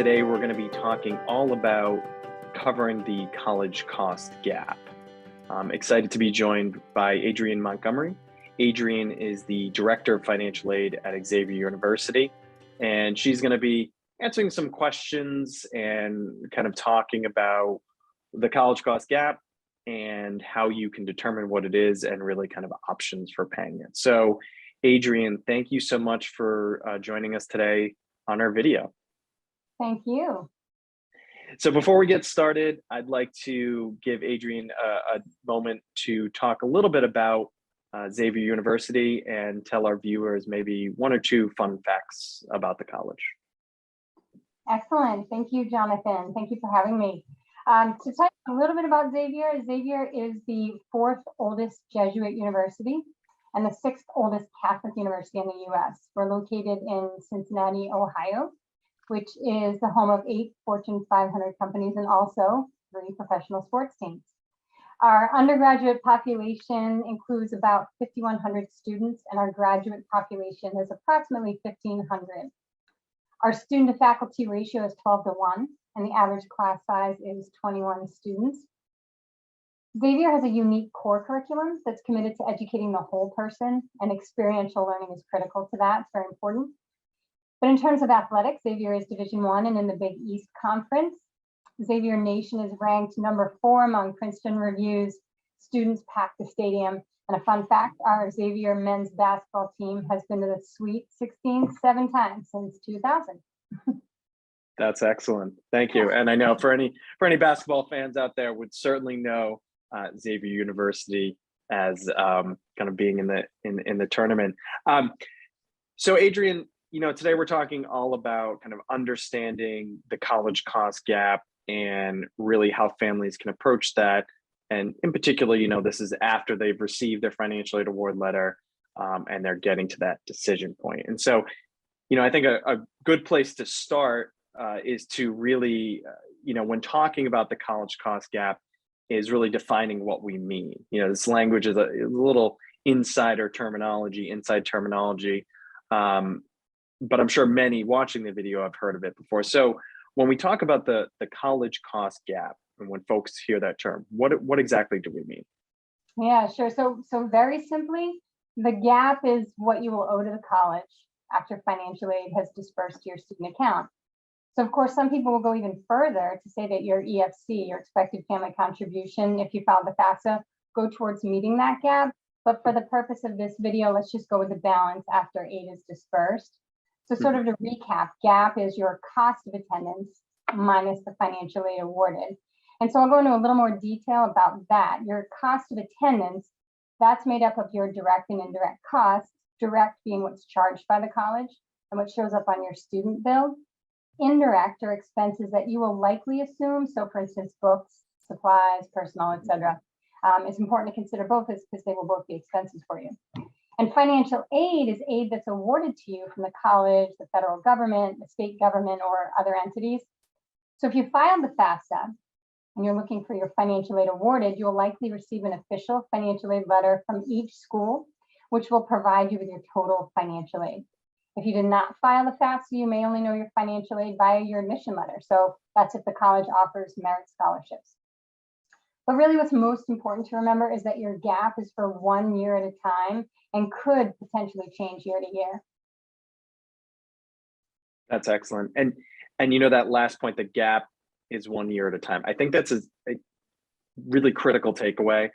Today, we're going to be talking all about covering the college cost gap. I'm excited to be joined by Adrienne Montgomery. Adrienne is the Director of Financial Aid at Xavier University, and she's going to be answering some questions and kind of talking about the college cost gap and how you can determine what it is and really kind of options for paying it. So, Adrienne, thank you so much for joining us today on our video. Thank you. So before we get started, I'd like to give Adrienne a moment to talk a little bit about Xavier University and tell our viewers maybe one or two fun facts about the college. Excellent. Thank you, Jonathan. Thank you for having me. To tell you a little bit about Xavier, Xavier is the 4th oldest Jesuit university and the 6th oldest Catholic university in the U.S. We're located in Cincinnati, Ohio, which is the home of 8 Fortune 500 companies and also 3 professional sports teams. Our undergraduate population includes about 5,100 students, and our graduate population is approximately 1,500. Our student to faculty ratio is 12:1, and the average class size is 21 students. Xavier has a unique core curriculum that's committed to educating the whole person, and experiential learning is critical to that. It's very important. But in terms of athletics, Xavier is Division I and in the Big East Conference. Xavier Nation is ranked number 4 among Princeton Review's Students Pack the Stadium. And a fun fact, our Xavier men's basketball team has been to the Sweet 16 7 times since 2000. That's excellent. Thank you. And I know for any basketball fans out there would certainly know Xavier University as kind of being in the tournament. So Adrienne, today we're talking all about kind of understanding the college cost gap and really how families can approach that. And in particular, this is after they've received their financial aid award letter and they're getting to that decision point. And so, I think a good place to start is to really, when talking about the college cost gap, is really defining what we mean. This language is a little inside terminology. But I'm sure many watching the video have heard of it before. So when we talk about the college cost gap, and when folks hear that term, what exactly do we mean? Yeah, sure. So very simply, the gap is what you will owe to the college after financial aid has dispersed to your student account. So of course, some people will go even further to say that your EFC, your expected family contribution, if you file the FAFSA, go towards meeting that gap. But for the purpose of this video, let's just go with the balance after aid is dispersed. So sort of to recap, gap is your cost of attendance minus the financial aid awarded. And so I'll go into a little more detail about that. Your cost of attendance, that's made up of your direct and indirect costs, direct being what's charged by the college and what shows up on your student bill. Indirect are expenses that you will likely assume. So for instance, books, supplies, personnel, etc. It's important to consider both because they will both be expenses for you. And financial aid is aid that's awarded to you from the college, the federal government, the state government, or other entities. So if you filed the FAFSA and you're looking for your financial aid awarded, you'll likely receive an official financial aid letter from each school, which will provide you with your total financial aid. If you did not file the FAFSA, you may only know your financial aid via your admission letter. So that's if the college offers merit scholarships. But really what's most important to remember is that your gap is for 1 year at a time and could potentially change year to year. That's excellent. And that last point, the gap is 1 year at a time. I think that's a really critical takeaway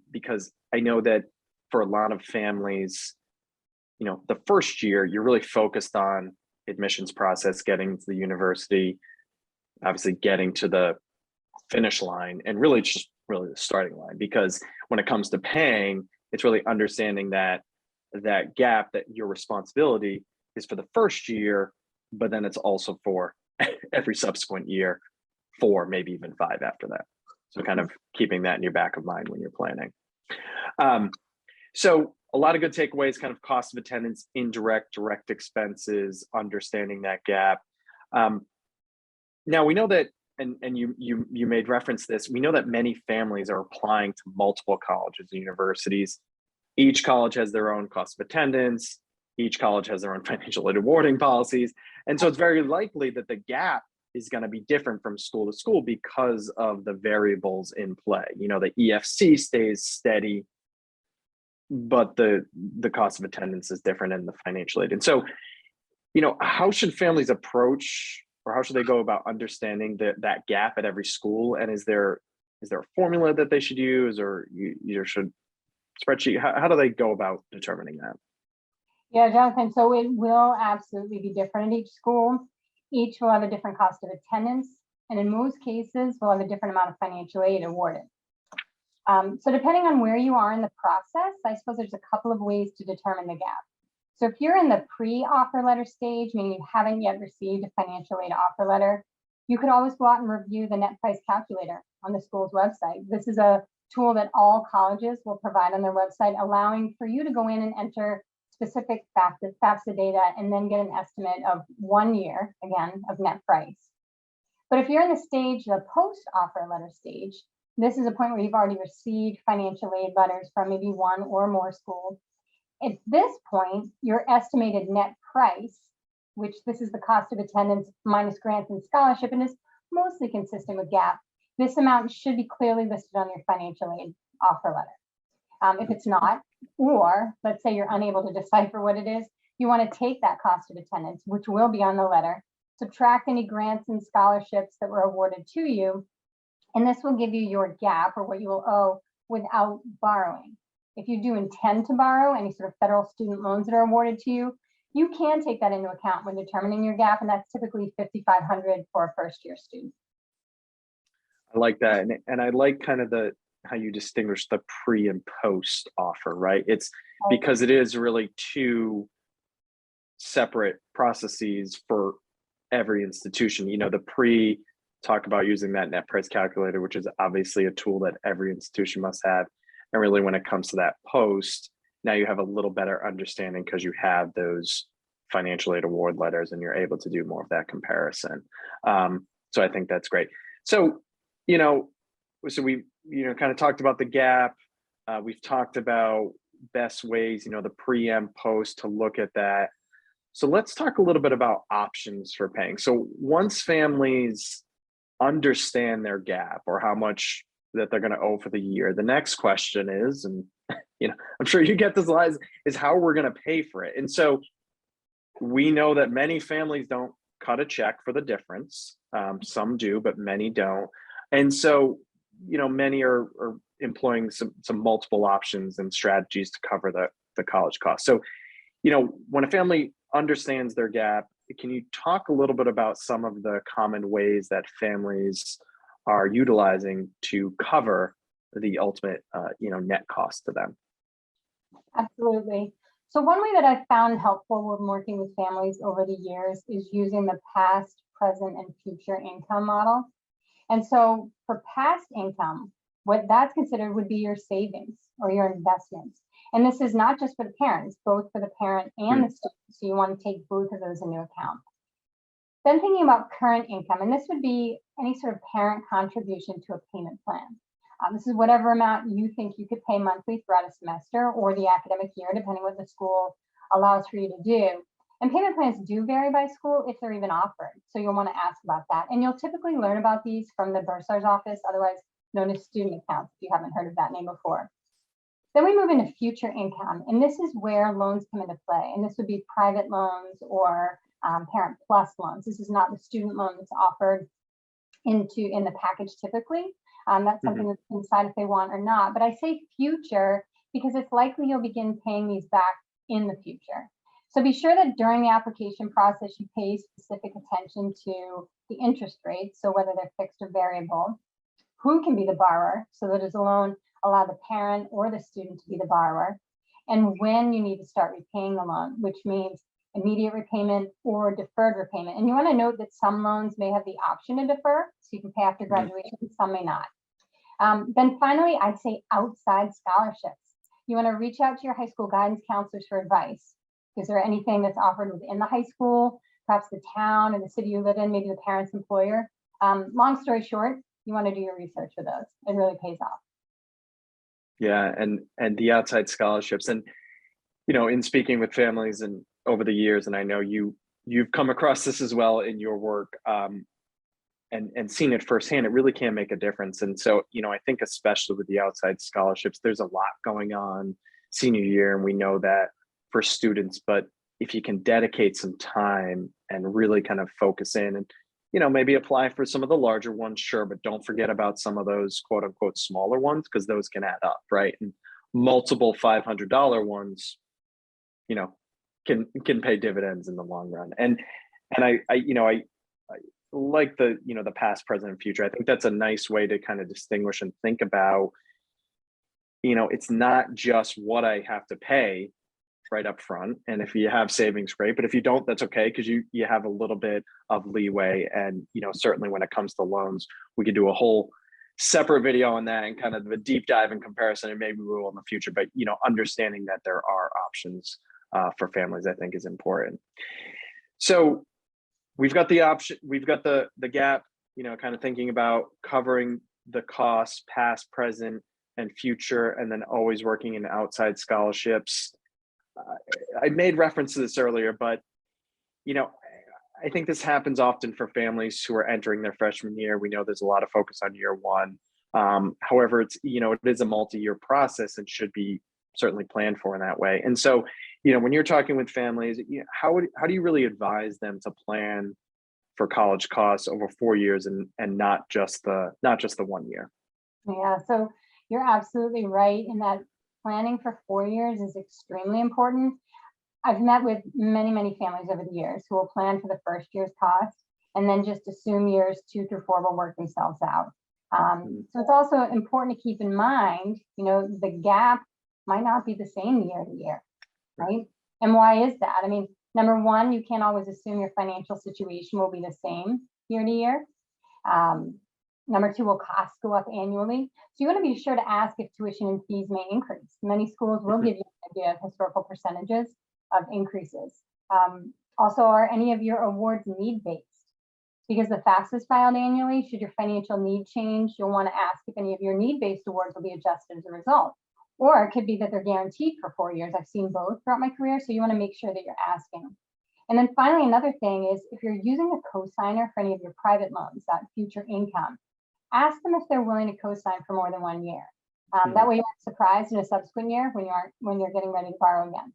because I know that for a lot of families, the first year you're really focused on admissions process, getting to the university, obviously getting to the finish line, and really just the starting line, because when it comes to paying, it's really understanding that gap, that your responsibility is for the first year, but then it's also for every subsequent year, 4, maybe even 5 after that. So kind of keeping that in your back of mind when you're planning. So a lot of good takeaways, kind of cost of attendance, indirect, direct expenses, understanding that gap. Now we know that, and you made reference to this, we know that many families are applying to multiple colleges and universities. Each college has their own cost of attendance. Each college has their own financial aid awarding policies. And so it's very likely that the gap is going to be different from school to school because of the variables in play. You know, the EFC stays steady, but the cost of attendance is different in the financial aid. And so, you know, how should families approach, or how should they go about understanding that gap at every school? And is there a formula that they should use, or you should spreadsheet? How do they go about determining that? Yeah, Jonathan, so it will absolutely be different at each school. Each will have a different cost of attendance, and in most cases, will have a different amount of financial aid awarded. So depending on where you are in the process, I suppose there's a couple of ways to determine the gap. So if you're in the pre-offer letter stage, meaning you haven't yet received a financial aid offer letter, you could always go out and review the net price calculator on the school's website. This is a tool that all colleges will provide on their website, allowing for you to go in and enter specific FAFSA data and then get an estimate of 1 year, again, of net price. But if you're in the stage, the post-offer letter stage, this is a point where you've already received financial aid letters from maybe one or more schools. At this point, your estimated net price, which this is the cost of attendance minus grants and scholarship, and is mostly consistent with GAAP, this amount should be clearly listed on your financial aid offer letter. If it's not, or let's say you're unable to decipher what it is, you want to take that cost of attendance, which will be on the letter, subtract any grants and scholarships that were awarded to you, and this will give you your gap, or what you will owe without borrowing. If you do intend to borrow any sort of federal student loans that are awarded to you, you can take that into account when determining your gap, and that's typically $5,500 for a first-year student. I like that, and I like kind of how you distinguish the pre and post offer, right? It's because it is really two separate processes for every institution. You know, the pre, talk about using that net price calculator, which is obviously a tool that every institution must have. And really, when it comes to that post, now you have a little better understanding because you have those financial aid award letters and you're able to do more of that comparison. So I think that's great. So, you know, we kind of talked about the gap. We've talked about best ways, the pre and post to look at that. So let's talk a little bit about options for paying. So once families understand their gap or how much that they're going to owe for the year, the next question is, and I'm sure you get this a lot, is how we're going to pay for it. And so we know that many families don't cut a check for the difference. Some do, but many don't. And so, many are employing some multiple options and strategies to cover the college costs. So, when a family understands their gap, can you talk a little bit about some of the common ways that families are utilizing to cover the ultimate, net cost to them? Absolutely. So one way that I've found helpful when working with families over the years is using the past, present, and future income model. And so for past income, what that's considered would be your savings or your investments. And this is not just for the parents, both for the parent and the student. So you want to take both of those into account. Then thinking about current income, and this would be any sort of parent contribution to a payment plan. This is whatever amount you think you could pay monthly throughout a semester or the academic year, depending what the school allows for you to do. And payment plans do vary by school if they're even offered. So you'll want to ask about that. And you'll typically learn about these from the bursar's office, otherwise known as student accounts, if you haven't heard of that name before. Then we move into future income. And this is where loans come into play. And this would be private loans or Parent Plus loans. This is not the student loan that's offered in the package typically. That's something that's inside if they want or not. But I say future because it's likely you'll begin paying these back in the future. So be sure that during the application process, you pay specific attention to the interest rates, so whether they're fixed or variable, who can be the borrower, so that does a loan allow the parent or the student to be the borrower, and when you need to start repaying the loan, which means immediate repayment or deferred repayment. And you want to note that some loans may have the option to defer, so you can pay after graduation, some may not. Then finally, I'd say outside scholarships. You want to reach out to your high school guidance counselors for advice. Is there anything that's offered within the high school, perhaps the town or the city you live in, maybe the parent's employer? Long story short, you want to do your research for those. It really pays off. Yeah, and the outside scholarships, and in speaking with families and over the years, and I know you've come across this as well in your work. and seeing it firsthand, it really can make a difference. And so, I think especially with the outside scholarships, there's a lot going on senior year, and we know that for students. But if you can dedicate some time and really kind of focus in and, maybe apply for some of the larger ones, sure, but don't forget about some of those quote unquote smaller ones, because those can add up, right? And multiple $500 ones, can pay dividends in the long run. And I like the past, present, and future. I think that's a nice way to kind of distinguish and think about, it's not just what I have to pay right up front. And if you have savings, great. But if you don't, that's okay, because you have a little bit of leeway. And certainly when it comes to loans, we could do a whole separate video on that and kind of a deep dive in comparison, and maybe we will in the future. But understanding that there are options for families, I think, is important. So we've got the option, we've got the gap, kind of thinking about covering the costs, past, present, and future, and then always working in outside scholarships. I made reference to this earlier, but I think this happens often for families who are entering their freshman year. We know there's a lot of focus on year one. However, it is a multi-year process and should be certainly planned for in that way. And so, when you're talking with families, how do you really advise them to plan for college costs over 4 years and not just the 1 year? Yeah, so you're absolutely right in that planning for 4 years is extremely important. I've met with many, many families over the years who will plan for the first year's cost and then just assume years 2 through 4 will work themselves out. So it's also important to keep in mind, the gap might not be the same year to year, right? And why is that? I mean, number one, you can't always assume your financial situation will be the same year to year. Number two, will costs go up annually? So you want to be sure to ask if tuition and fees may increase. Many schools will give you an idea of historical percentages of increases. Also, are any of your awards need-based? Because the FAFSA is filed annually, should your financial need change, you'll want to ask if any of your need-based awards will be adjusted as a result. Or it could be that they're guaranteed for 4 years. I've seen both throughout my career, so you want to make sure that you're asking. And then finally, another thing is if you're using a cosigner for any of your private loans, that future income, ask them if they're willing to co-sign for more than 1 year. That way you aren't surprised in a subsequent year when you're getting ready to borrow again.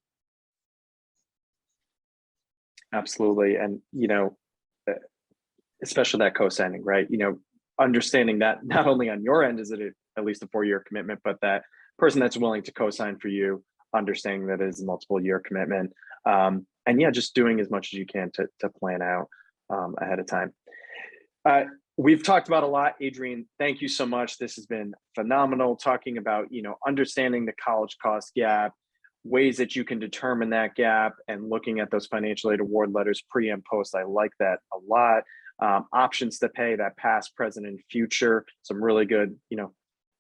Absolutely. And, especially that co-signing, right? Understanding that not only on your end is it at least a 4-year commitment, but that person that's willing to co-sign for you, understanding that it is a multiple year commitment. And yeah, just doing as much as you can to plan out ahead of time. We've talked about a lot, Adrienne. Thank you so much. This has been phenomenal, talking about, understanding the college cost gap, ways that you can determine that gap, and looking at those financial aid award letters pre and post. I like that a lot. Options to pay, that past, present, and future. Some really good,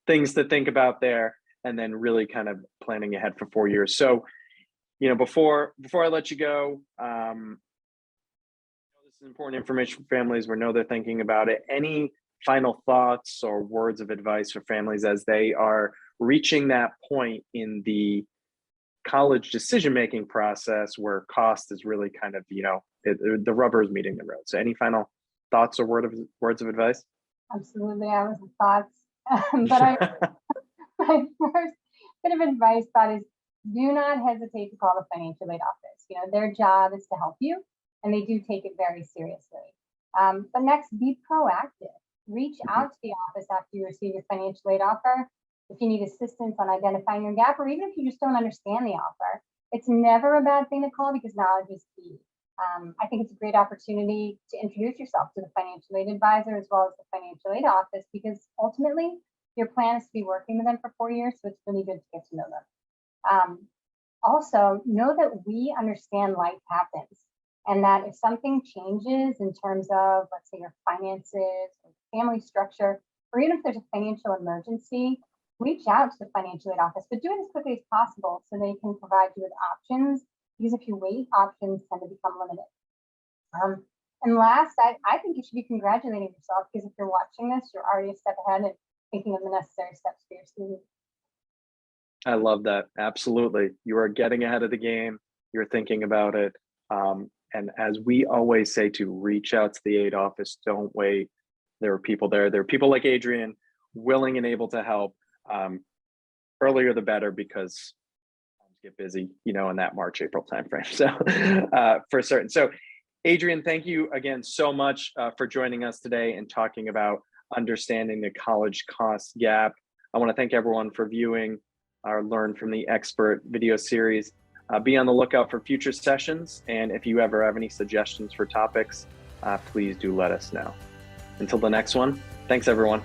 things to think about there, and then really kind of planning ahead for 4 years. So, before I let you go, this is important information for families. We know they're thinking about it. Any final thoughts or words of advice for families as they are reaching that point in the college decision-making process where cost is really kind of, the rubber is meeting the road? So any final thoughts or words of advice? Absolutely, I was thoughts. But my first bit of advice is do not hesitate to call the financial aid office. Their job is to help you, and they do take it very seriously. But next, be proactive. Reach out to the office after you receive your financial aid offer. If you need assistance on identifying your gap, or even if you just don't understand the offer, it's never a bad thing to call, because knowledge is key. I think it's a great opportunity to introduce yourself to the financial aid advisor as well as the financial aid office, because ultimately your plan is to be working with them for 4 years, so it's really good to get to know them. Also, know that we understand life happens, and that if something changes in terms of, let's say, your finances or family structure, or even if there's a financial emergency, reach out to the financial aid office, but do it as quickly as possible so they can provide you with options, because if you wait, options tend to become limited. And last, I think you should be congratulating yourself, because if you're watching this, you're already a step ahead and thinking of the necessary steps for your student. I love that. Absolutely. You are getting ahead of the game. You're thinking about it. And as we always say, to reach out to the aid office, don't wait. there were people there. There were people like Adrian, willing and able to help. Earlier the better, because get busy, you know, in that March, April timeframe. So for certain. So Adrian, thank you again so much for joining us today and talking about understanding the college cost gap. I want to thank everyone for viewing our Learn from the Expert video series. Be on the lookout for future sessions. And if you ever have any suggestions for topics, please do let us know. Until the next one, thanks everyone.